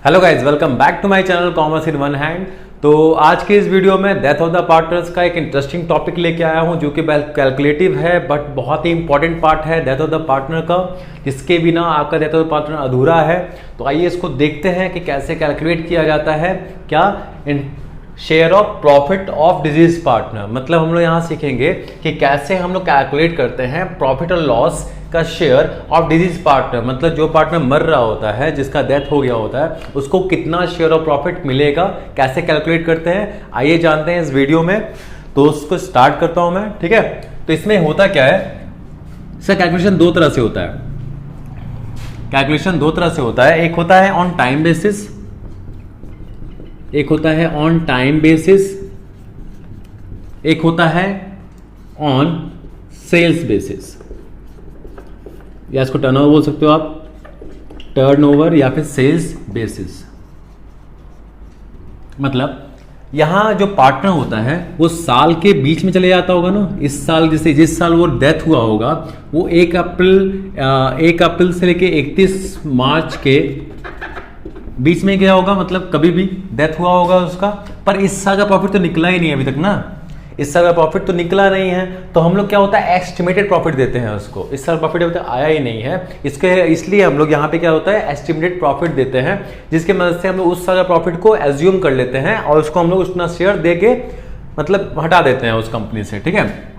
Hello guys, welcome back to my channel commerce in one hand. तो आज के इस वीडियो में डेथ ऑफ द पार्टनर्स का एक इंटरेस्टिंग टॉपिक लेके आया हूं जो कि कैलकुलेटिव है बट बहुत ही इंपॉर्टेंट पार्ट है डेथ ऑफ द पार्टनर का, जिसके बिना आपका डेथ ऑफ द पार्टनर अधूरा है। तो आइए इसको देखते हैं कि कैसे कैलकुलेट किया जाता है। क्या share of profit of deceased partner, मतलब हम लोग यहाँ सीखेंगे कि कैसे हम लोग कैलकुलेट करते हैं प्रॉफिट और लॉस का शेयर ऑफ डिजीज पार्टनर, मतलब जो पार्टनर मर रहा होता है, जिसका डेथ हो गया होता है, उसको कितना शेयर ऑफ प्रॉफिट मिलेगा, कैसे कैलकुलेट करते हैं आइए जानते हैं इस वीडियो में। तो उसको स्टार्ट करता हूं मैं, ठीक है। तो इसमें होता क्या है सर, कैलकुलेशन दो तरह से होता है। कैलकुलेशन दो तरह से होता है, एक होता है ऑन टाइम बेसिस, एक होता है ऑन टाइम बेसिस, एक होता है ऑन सेल्स बेसिस, या इसको टर्नओवर बोल सकते हो आप, टर्नओवर या फिर सेल्स बेसिस। मतलब यहां जो पार्टनर होता है वो साल के बीच में चले जाता होगा ना। इस साल जैसे जिस साल वो डेथ हुआ होगा वो 1 अप्रैल से लेके 31 मार्च के बीच में गया होगा, मतलब कभी भी डेथ हुआ होगा उसका। पर इस साल का प्रॉफिट तो निकला ही नहीं अभी तक ना, इस साल का प्रॉफिट तो निकला नहीं है। तो हम लोग क्या होता है एस्टिमेटेड प्रॉफिट देते हैं उसको। इस साल प्रॉफिट अभी तक आया ही नहीं है, इसलिए हम लोग यहाँ पे क्या होता है एस्टिमेटेड प्रॉफिट देते हैं, जिसके मदद से हम लोग उस साल का प्रॉफिट को एज्यूम कर लेते हैं और उसको हम लोग उतना शेयर दे के मतलब हटा देते हैं उस कंपनी से, ठीक है।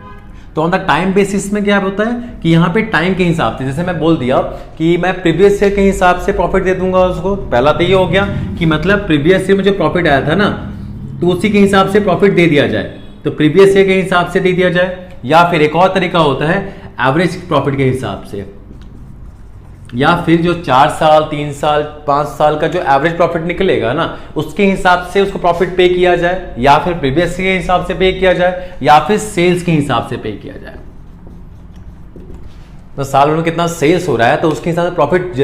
तो ऑन द टाइम बेसिस में क्या होता है कि यहाँ पे टाइम के हिसाब से, जैसे मैं बोल दिया कि मैं प्रीवियस ईयर के हिसाब से प्रॉफिट दे दूंगा उसको। पहला तो ये हो गया कि मतलब प्रीवियस ईयर में जो प्रॉफिट आया था ना, तो उसी के हिसाब से प्रॉफिट दे दिया जाए, तो प्रीवियस ईयर के हिसाब से दे दिया जाए। या फिर एक और तरीका होता है एवरेज प्रॉफिट के हिसाब से, या फिर जो 4 साल 3 साल 5 साल का जो एवरेज प्रॉफिट निकलेगा ना, उसके हिसाब से उसको प्रॉफिट पे किया जाए, या फिर प्रीवियस के हिसाब से पे किया जाए, या फिर सेल्स के हिसाब से पे किया जाए। तो साल में कितना सेल्स हो रहा है तो उसके हिसाब से प्रॉफिट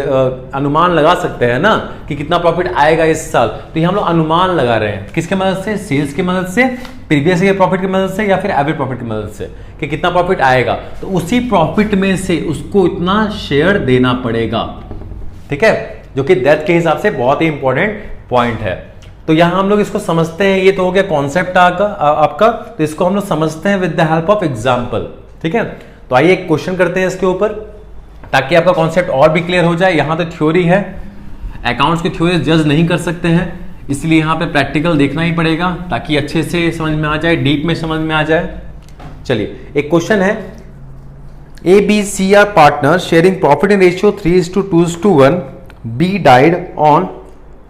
अनुमान लगा सकते हैं ना कि कितना प्रॉफिट आएगा इस साल। तो ये हम लोग अनुमान लगा रहे हैं किसके मदद से, सेल्स की मदद से, प्रीवियस ईयर प्रॉफिट की मदद से, या फिर एवरेज प्रॉफिट की मदद से कि कितना प्रॉफिट आएगा। तो उसी प्रॉफिट में से उसको इतना शेयर देना पड़ेगा, ठीक है, जो कि डेथ के हिसाब से बहुत ही इंपॉर्टेंट पॉइंट है। तो यहां हम लोग इसको समझते हैं, ये तो हो गया कॉन्सेप्ट आपका। तो इसको हम लोग समझते हैं with the help of example, ठीक है। तो आइए एक क्वेश्चन करते हैं इसके ऊपर, ताकि आपका कॉन्सेप्ट और भी क्लियर हो जाए। यहां तो थ्योरी है, अकाउंट्स की थ्योरी जज नहीं कर सकते हैं, इसलिए यहां पे प्रैक्टिकल देखना ही पड़ेगा ताकि अच्छे से समझ में आ जाए, डीप में समझ में आ जाए। चलिए एक क्वेश्चन है, A B C are partner sharing profit in ratio 3:2:1। B died on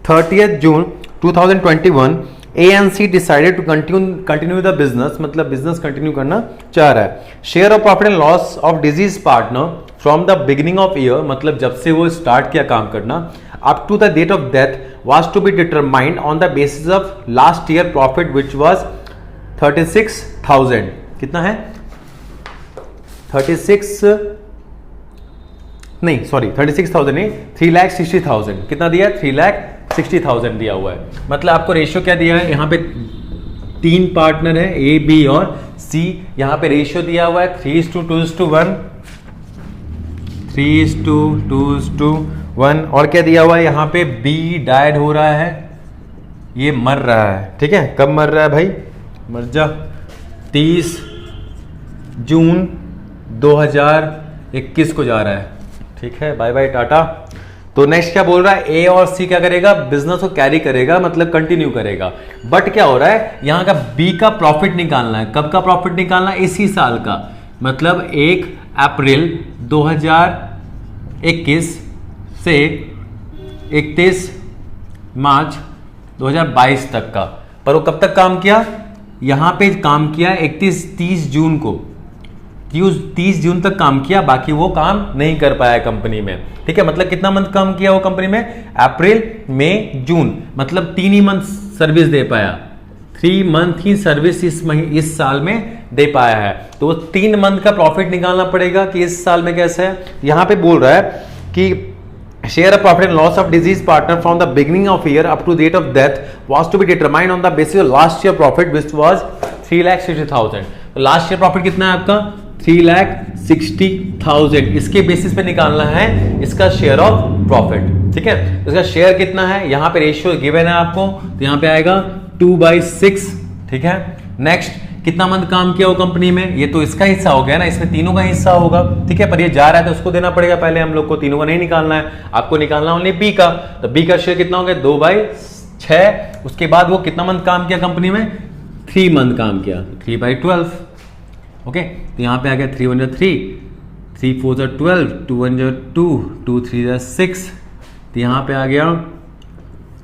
30th June 2021। A and C decided to continue the business, मतलब बिजनेस कंटिन्यू करना चाह रहा है। Share of profit and loss of deceased partner from the beginning of year, मतलब जब से वो start किया काम करना, up to the date of death was to be determined on the basis of last year profit which was 36,000। कितना है 36,000 नहीं, 3,60,000। कितना दिया 3,60,000 दिया हुआ है। मतलब आपको रेशियो क्या दिया है, यहाँ पे 3 पार्टनर है ए बी और सी, यहाँ पे रेशियो दिया हुआ है 3:2:1, 3:2:1। और क्या दिया हुआ है यहाँ पे, बी डाइड हो रहा है, ये मर रहा है, ठीक है। कब मर रहा है भाई, मर जा, 30 जून 2021 को जा रहा है, ठीक है। Bye bye tata. तो नेक्स्ट क्या बोल रहा है, ए और सी क्या करेगा, बिजनेस को कैरी करेगा, मतलब कंटिन्यू करेगा। बट क्या हो रहा है, यहां का बी का प्रॉफिट निकालना है। कब का प्रॉफिट निकालना है, इसी साल का, मतलब 1 अप्रैल 2021 से 31 मार्च 2022 तक का। पर वो कब तक काम किया, यहां पे काम किया 30 जून को, 30 जून तक काम किया, बाकी वो काम नहीं कर पाया कंपनी में, ठीक है। मतलब कितना मंथ काम किया वो कंपनी में, अप्रैल मई जून, मतलब 3 ही मंथ सर्विस दे पाया, 3 मंथ ही सर्विस इस साल में दे पाया है। तो 3 मंथ का प्रॉफिट निकालना पड़ेगा कि इस साल में कैसे है। यहां पे बोल रहा है कि share of profit and loss of deceased partner from the beginning of year up to date of death was to be determined on the basis of last year profit which was 3,60,000। Last year profit कितना है आपका, 3,60,000। इसके basis पे निकालना है इसका share of profit. ठीक है, इसका शेयर कितना है, यहाँ पे रेशियो गिवन है आपको, तो यहाँ पे आएगा 2/6। ठीक है, नेक्स्ट कितना मंथ काम किया वो कंपनी में, ये तो इसका हिस्सा हो गया ना, इसमें तीनों का हिस्सा होगा। ठीक है, पर ये जा रहा है तो उसको देना पड़ेगा पहले, हम लोग को तीनों का नहीं निकालना है, आपको निकालना ओनली बी का। तो बी का शेयर कितना हो गया 2/6। उसके बाद वो कितना मंथ काम किया कंपनी में, 3 मंथ काम किया, 3/12। ओके, तो यहाँ पे आ गया 3 1 3, 3 4 12, 2 1 2, 2 3 6। तो यहाँ पे आ गया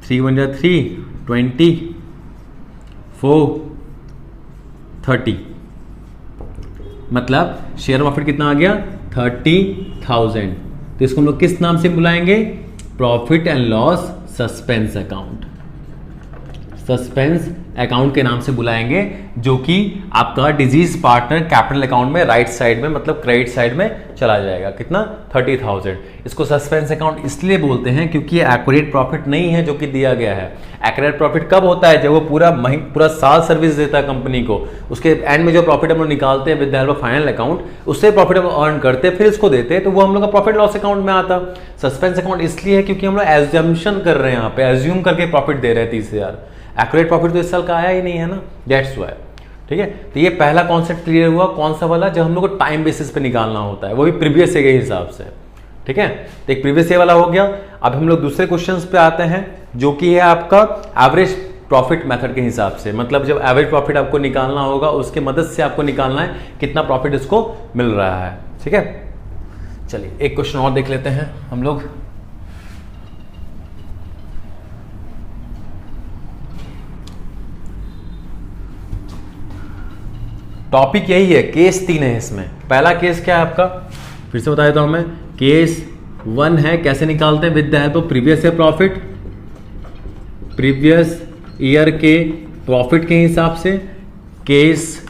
3 1 3, 20, 4 30, मतलब शेयर प्रॉफिट कितना आ गया 30,000। तो इसको हम लोग किस नाम से बुलाएंगे, profit and loss suspense account, suspense account के नाम से बुलाएंगे, जो कि आपका डिजीज पार्टनर कैपिटल अकाउंट में राइट साइड में, मतलब क्रेडिट साइड में चला जाएगा। कितना 30,000। इसको सस्पेंस अकाउंट इसलिए बोलते हैं क्योंकि ये एक्यूरेट प्रॉफिट नहीं है जो कि दिया गया है। एक्यूरेट प्रॉफिट कब होता है, जब वो पूरा साल सर्विस देता है कंपनी को, उसके एंड में जो प्रॉफिट हम लोग निकालते हैं with the help of final account, उससे प्रॉफिट हम अर्न करते हैं, फिर इसको देते हैं, तो वो हम लोग का प्रॉफिट लॉस अकाउंट में आता। सस्पेंस अकाउंट इसलिए है क्योंकि हम लोग एज्यूम्पशन कर रहे हैं, यहाँ पे एज्यूम करके प्रॉफिट दे रहे हैं 30,000। एक्यूरेट प्रॉफिट तो इस साल का आया ही नहीं है ना, दैट्स व्हाई। ठीक है, तो ये पहला कॉन्सेप्ट क्लियर हुआ, कौन सा वाला, जब हम लोग को टाइम बेसिस पे निकालना होता है, वो भी प्रीवियस ईयर के हिसाब से। ठीक है, तो एक प्रीवियस ईयर वाला हो गया। अब हम लोग दूसरे क्वेश्चंस पे आते हैं, जो कि है आपका एवरेज प्रॉफिट मेथड के हिसाब से, मतलब जब एवरेज प्रॉफिट आपको निकालना होगा, उसके मदद से आपको निकालना है कितना प्रॉफिट इसको मिल रहा है। ठीक है, चलिए एक क्वेश्चन और देख लेते हैं हम लोग। टॉपिक यही है, केस 3 है इसमें। पहला केस क्या है आपका, फिर से बता देता हूं मैं। केस 1 है कैसे निकालते हैं, with the help of previous year profit, previous year के प्रॉफिट के हिसाब से। केस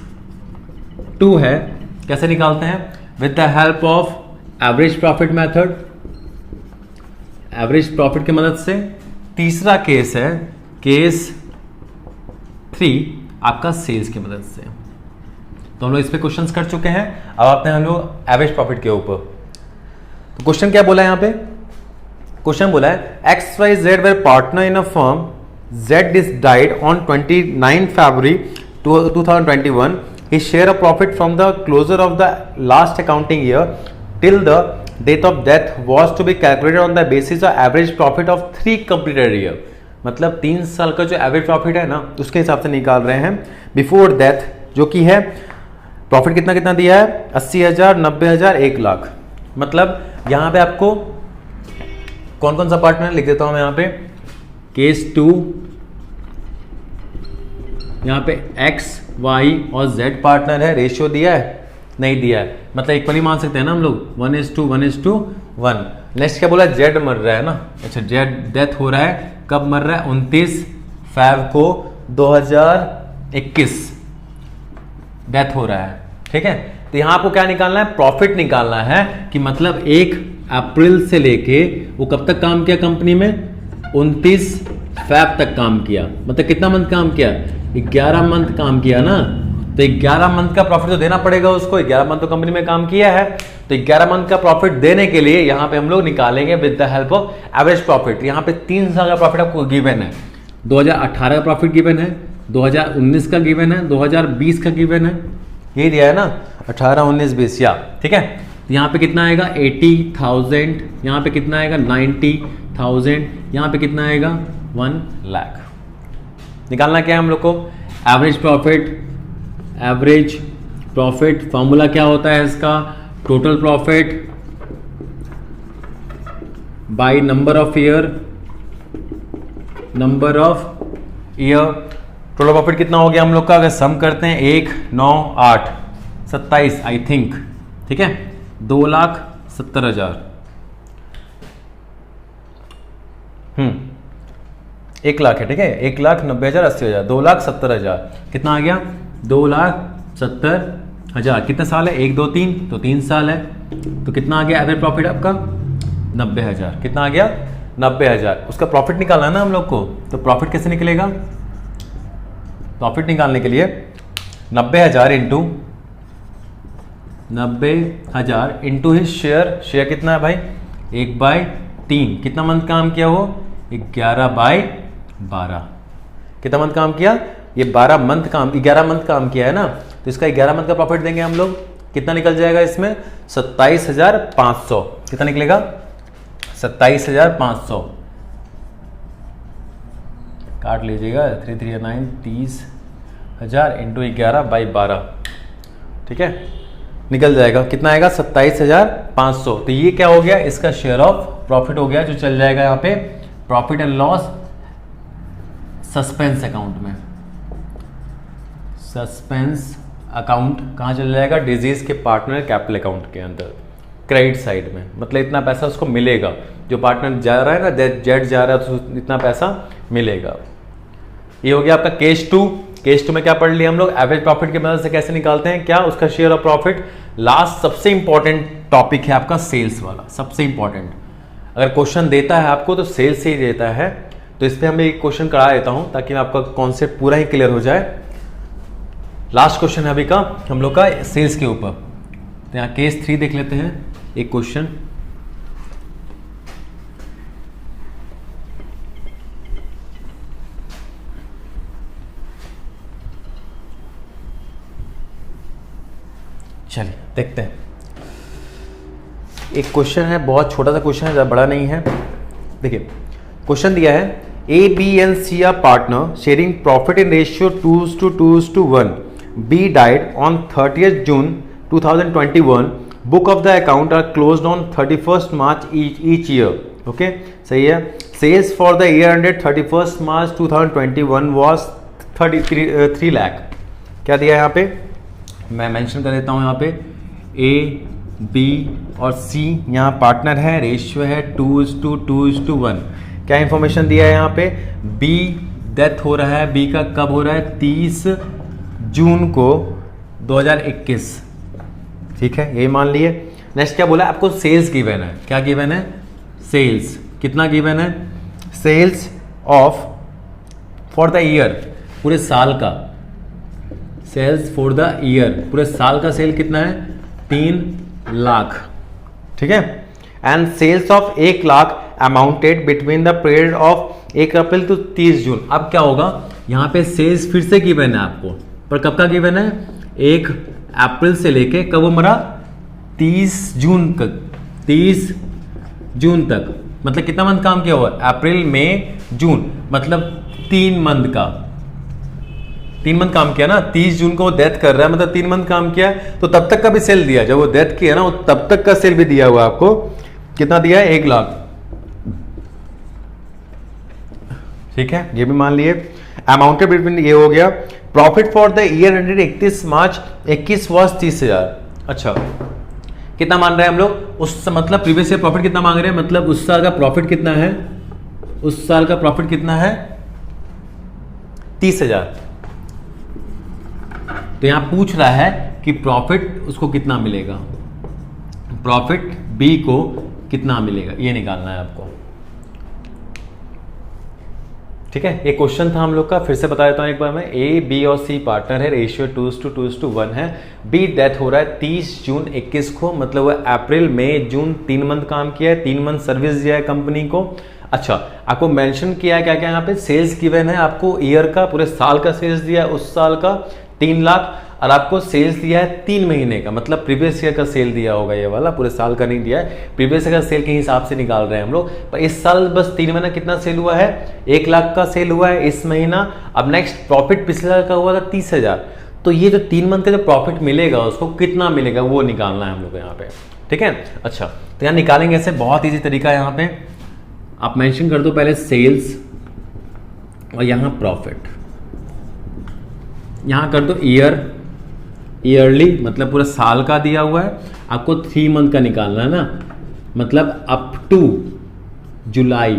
2 है कैसे निकालते हैं, with the help of average profit method, average profit की मदद से। तीसरा केस है केस 3 आपका सेल्स की मदद से। तो हम लोग इस पे क्वेश्चंस कर चुके हैं। अब आते हैं हम लोग एवरेज प्रॉफिट के ऊपर। तो क्वेश्चन क्या बोला है यहाँ पे, क्वेश्चन बोला है XYZ were partner in a firm, Z is died on 29 February 2021. His share of profit from the closure of the last accounting year till the date of death was to be calculated on the basis of average profit of 3 completed year. मतलब 3 साल का जो average profit है ना, उसके हिसाब से निकाल रहे हैं बिफोर डेथ, जो कि है प्रॉफिट कितना कितना दिया है 80,000, 90,000, 1 लाख। मतलब यहां पे आपको कौन कौन सा पार्टनर लिख देता हूं मैं यहाँ पे। केस 2 यहां पे X, Y और Z पार्टनर है, रेशियो दिया है नहीं दिया है, मतलब एक पर ही मान सकते हैं ना हम लोग, 1:1:1। नेक्स्ट क्या बोला, Z मर रहा है ना, अच्छा Z डेथ हो रहा है, कब मर रहा है 29 Feb को 2021 डेथ हो रहा है। ठीक है, तो यहां आपको क्या निकालना है, प्रॉफिट निकालना है कि मतलब 1 अप्रैल से लेके वो कब तक काम किया कंपनी में, 29 Feb तक काम किया, मतलब कितना मंथ काम किया, 11 मंथ काम किया ना। तो 11 मंथ का प्रॉफिट तो देना पड़ेगा उसको, 11 मंथ तो कंपनी में काम किया है, तो 11 मंथ का प्रॉफिट देने के लिए यहां पे हम लोग निकालेंगे with the help of average profit. यहां पे 3 साल का प्रॉफिट आपको गिवन है, 2018 का प्रॉफिट गिवन है, 2019 का गिवन है, 2020 का गिवन है, यही दिया है ना 18, 19, 20 या। ठीक है, तो यहाँ पे कितना आएगा 80,000, यहाँ पे कितना आएगा 90,000, यहाँ पे कितना आएगा 1 लाख। निकालना क्या है हम लोग को, average profit. Average profit formula क्या होता है इसका, total profit by number of year, number of year. Total profit कितना हो गया हम लोग का, अगर सम करते हैं 1, 9, 8, 27 आई थिंक। ठीक है, 2,70,000। 1 लाख है, ठीक है, 1,90,000, 80,000, 2,70,000 कितना आ गया, 2,70,000। कितने साल है, 1, 2, 3, तो 3 साल है, तो कितना आ गया एवरेज प्रॉफिट आपका 90,000। कितना आ गया 90,000। उसका प्रॉफिट निकालना है ना हम लोग को, तो प्रॉफिट कैसे निकलेगा, प्रॉफिट निकालने के लिए 90,000 into 90,000 into his share. Share कितना है भाई, 1/3 3, कितना मंथ काम किया वो 11/12, कितना मंथ काम किया, ये 11 मंथ काम किया है ना, तो इसका 11 मंथ का प्रॉफिट देंगे हम लोग, कितना निकल जाएगा इसमें 27,500, कितना निकलेगा 27,500, काट लीजिएगा 3 3 9 30,000 इंटू 11/12, ठीक है, निकल जाएगा, कितना आएगा 27,500। तो ये क्या हो गया, इसका शेयर ऑफ प्रॉफिट हो गया, जो चल जाएगा यहाँ पे profit and loss suspense account में। सस्पेंस अकाउंट कहाँ चल जाएगा, डिजीज के पार्टनर कैपिटल अकाउंट के अंदर, क्रेडिट साइड में, मतलब इतना पैसा उसको मिलेगा, जो पार्टनर जा रहा है ना, जेड जा रहा है तो इतना पैसा मिलेगा। ये हो गया आपका केस 2। केस 2 में क्या पढ़ लिया हम लोग, एवरेज प्रॉफिट की मदद से कैसे निकालते हैं, क्या उसका शेयर ऑफ प्रॉफिट। लास्ट सबसे इंपॉर्टेंट टॉपिक है आपका सेल्स वाला, सबसे इंपॉर्टेंट। अगर क्वेश्चन देता है आपको तो सेल्स से ही देता है, तो इस पर हम एक क्वेश्चन करा देता हूं ताकि आपका कॉन्सेप्ट पूरा ही क्लियर हो जाए। लास्ट क्वेश्चन है अभी का हम लोग का सेल्स के ऊपर, तो यहाँ केस 3 देख लेते हैं एक क्वेश्चन। चलिए देखते हैं, एक क्वेश्चन है, बहुत छोटा सा क्वेश्चन है, ज़्यादा बड़ा नहीं है। देखिए क्वेश्चन दिया है, A B and C are partner sharing profit in ratio 2:1। B died on 30th June 2021। Book of the account are closed on 31st March each year। Okay, सही है। Sales for the year ended 31st March 2021 was 3 lakh. क्या दिया है यहाँ पे, मैं mention कर देता हूँ यहाँ पे, ए बी और सी यहाँ पार्टनर है, रेशियो है 2:1। क्या इंफॉर्मेशन दिया है यहाँ पे, बी डेथ हो रहा है, बी का कब हो रहा है 30 जून को 2021, ठीक है, ये मान लिए। नेक्स्ट क्या बोला आपको, सेल्स गिवन है, क्या गिवन है, सेल्स, कितना गिवन है, sales of for the year, पूरे साल का, सेल्स फॉर द ईयर, पूरे साल का सेल कितना है 3 लाख, ठीक है। And sales of 1 lakh amounted between the period of 1 April to 30 June. अब क्या होगा, यहाँ पे सेल्स फिर से गिवन है आपको, पर कब का गिवन है, 1 अप्रैल से लेके कब मरा 30 जून तक, 30 जून तक, मतलब कितना मंथ काम किया हुआ, अप्रैल मई जून, मतलब 3 मंथ का, 3 मंथ काम किया ना। 30 जून को वो डेथ कर रहा है, मतलब 3 मंथ काम किया, तो तब तक का भी सेल दिया, जब वो डेथ किया ना वो तब तक का सेल भी दिया हुआ आपको, कितना दिया है 1 लाख, ठीक है, ये भी मान लिए। अमाउंटेड बिटवीन, ये हो गया। Profit for the year ended 31 March 21 was 30,000। अच्छा, कितना मान रहे हैं हम लोग, उस मतलब प्रीवियस ईयर प्रॉफिट कितना मांग रहे हैं, मतलब उस साल का प्रॉफिट कितना है, उस साल का प्रॉफिट कितना है 30,000। तो यहां पूछ रहा है कि प्रॉफिट उसको कितना मिलेगा, प्रॉफिट बी को कितना मिलेगा, ये निकालना है आपको, ठीक है। ये क्वेश्चन था हम लोग का, फिर से बता देता हूं एक बार मैं। ए बी और सी पार्टनर है, रेशियो 2:1 है। बी डेथ हो रहा है 30 जून 21 को, मतलब वह अप्रैल मई जून 3 मंथ काम किया है, 3 मंथ सर्विस दिया है कंपनी को। अच्छा, आपको मेंशन किया है क्या क्या यहाँ पे, सेल्स गिवन है आपको, ईयर का, पूरे साल का सेल्स दिया है, उस साल का 3 लाख, और आपको सेल्स दिया है 3 महीने का, मतलब प्रीवियस ईयर का सेल दिया होगा ये वाला, पूरे साल का नहीं दिया है, प्रीवियस ईयर का सेल के हिसाब से निकाल रहे हैं हम लोग। पर इस साल बस 3 महीना कितना सेल हुआ है, 1 लाख का सेल हुआ है इस महीना। अब नेक्स्ट प्रॉफिट पिछले साल का हुआ था 30,000, तो ये जो 3 मंथ का जो प्रॉफिट मिलेगा उसको कितना मिलेगा वो निकालना है हम लोग को यहाँ पे, ठीक है। अच्छा, तो यहाँ निकालेंगे ऐसे, बहुत ईजी तरीका है। यहाँ पे आप मेंशन कर दो पहले सेल्स और यहाँ प्रॉफिट, यहाँ कर दो ईयर, ईयरली मतलब पूरा साल का दिया हुआ है, आपको 3 मंथ का निकालना है ना, मतलब अप टू जुलाई,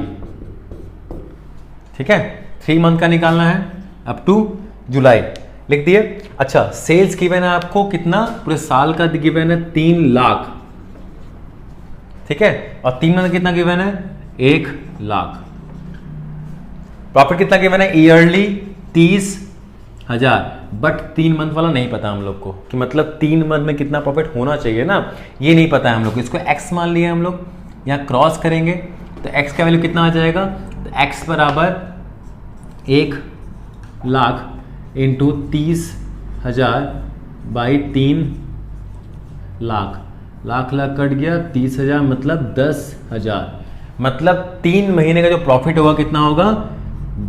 ठीक है, 3 मंथ का निकालना है, अप टू जुलाई, लिख दिए। अच्छा, सेल्स गिवन है आपको कितना, पूरे साल का गिवन है 3 लाख, ठीक है, और 3 मंथ कितना गिवन है 1 लाख। प्रॉफिट कितना गिवन है ईयरली 30,000, बट 3 मंथ वाला नहीं पता हम लोग को, कि मतलब 3 मंथ में कितना प्रॉफिट होना चाहिए ना, ये नहीं पता है हम लोग को। इसको एक्स मान लिया हम लोग, यहाँ क्रॉस करेंगे तो x का वैल्यू कितना आ जाएगा, तो x बराबर 1,00,000 into 30,000 by 3 lakh, lakh cut गया, 30,000 मतलब 10,000, मतलब 3 महीने का जो प्रॉफिट होगा कितना होगा,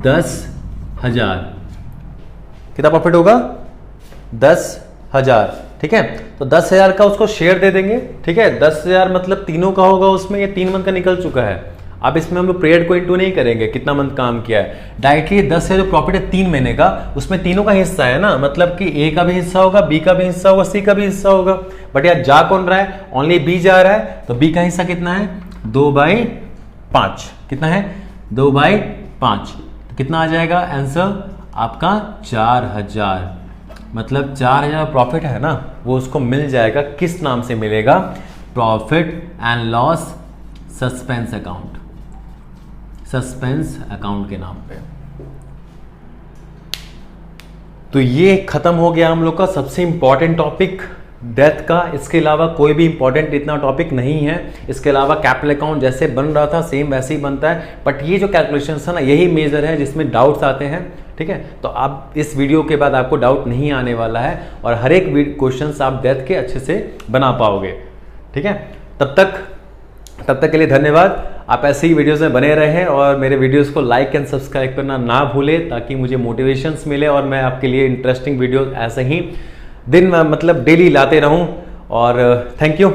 10,000। कितना प्रॉफिट होगा, 10,000। ठीक है, तो 10,000 का उसको शेयर दे देंगे। ठीक है, 10,000 मतलब तीनों का होगा उसमें, ये 3 मंथ का निकल चुका है। अब इसमें हम लोग पीरियड को इंटू नहीं करेंगे कितना मंथ काम किया है, डायरेक्टली 10 से जो प्रॉफिट है 3 महीने का, उसमें तीनों का हिस्सा है ना, मतलब कि ए का भी हिस्सा होगा, बी का भी हिस्सा होगा, सी का भी हिस्सा होगा। बट यार जा कौन रहा है, ओनली बी जा रहा है, तो बी का हिस्सा कितना है, 2/5। कितना है, 2/5। तो कितना आ जाएगा आंसर आपका, 4,000। मतलब 4,000 प्रॉफिट है ना, वो उसको मिल जाएगा, किस नाम से मिलेगा, profit and loss suspense account, suspense account के नाम पे। तो ये खत्म हो गया हम लोग का सबसे इंपॉर्टेंट टॉपिक डेथ का। इसके अलावा कोई भी इंपॉर्टेंट इतना टॉपिक नहीं है। इसके अलावा कैपिटल अकाउंट जैसे बन रहा था सेम वैसे ही बनता है, बट ये जो कैलकुलेशन है ना, यही मेजर है जिसमें डाउट्स आते हैं। ठीक है, तो आप इस वीडियो के बाद आपको डाउट नहीं आने वाला है और हर एक क्वेश्चन आप डेथ के अच्छे से बना पाओगे। ठीक है, तब तक के लिए धन्यवाद। आप ऐसे ही वीडियोस में बने रहें और मेरे वीडियोस को लाइक एंड सब्सक्राइब करना ना भूलें, ताकि मुझे मोटिवेशंस मिले और मैं आपके लिए इंटरेस्टिंग वीडियोस ऐसे ही दिन मतलब डेली लाते रहूं। और थैंक यू।